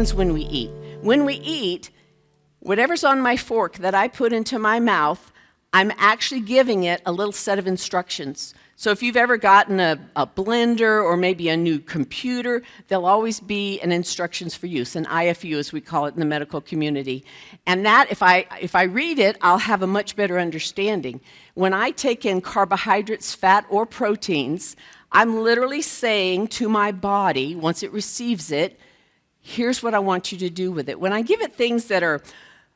happens when we eat? When we eat, whatever's on my fork that I put into my mouth, I'm actually giving it a little set of instructions. So if you've ever gotten a blender or maybe a new computer, there'll always be an instructions for use, an IFU as we call it in the medical community. And that, if I read it, I'll have a much better understanding. When I take in carbohydrates, fat, or proteins, I'm literally saying to my body, once it receives it, here's what I want you to do with it. When I give it things that are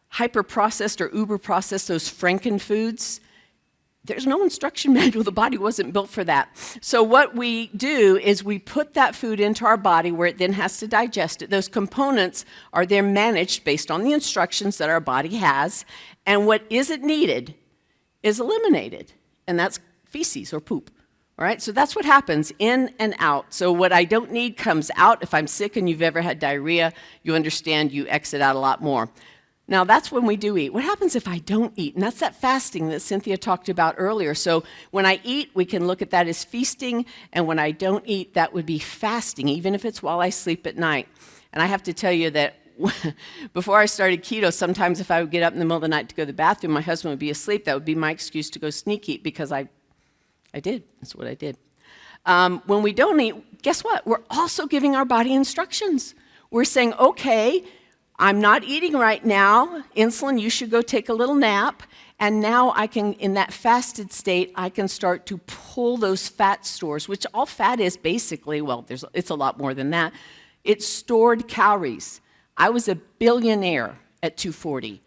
hyper-processed or uber-processed, those Franken foods, there's no instruction manual. The body wasn't built for that. So what we do is we put that food into our body where it then has to digest it. Those components are then managed based on the instructions that our body has, and what isn't needed is eliminated, and that's feces or poop. All right, so that's what happens in and out. So what I don't need comes out. If I'm sick and you've ever had diarrhea, you understand you exit out a lot more. Now, that's when we do eat. What happens if I don't eat? And that's that fasting that Cynthia talked about earlier. So when I eat, we can look at that as feasting, and when I don't eat, that would be fasting, even if it's while I sleep at night. And I have to tell you that before I started keto, sometimes if I would get up in the middle of the night to go to the bathroom, my husband would be asleep. That would be my excuse to go sneak eat, because I did. That's what I did. When we don't eat, guess what? We're also giving our body instructions. We're saying, okay, I'm not eating right now. Insulin, you should go take a little nap. And now I can, in that fasted state, I can start to pull those fat stores, which all fat is basically, well, it's a lot more than that. It's stored calories. I was a billionaire at 240.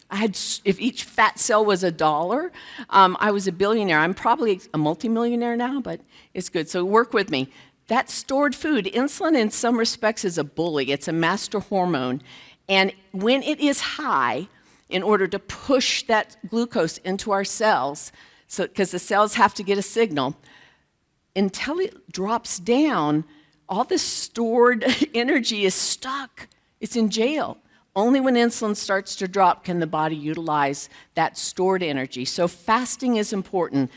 If each fat cell was $1, I was a billionaire. I'm probably a multimillionaire now, but it's good. So work with me. That stored food, insulin in some respects is a bully. It's a master hormone. And when it is high, in order to push that glucose into our cells, because the cells have to get a signal, until it drops down, all this stored energy is stuck. It's in jail. Only when insulin starts to drop can the body utilize that stored energy. So fasting is important.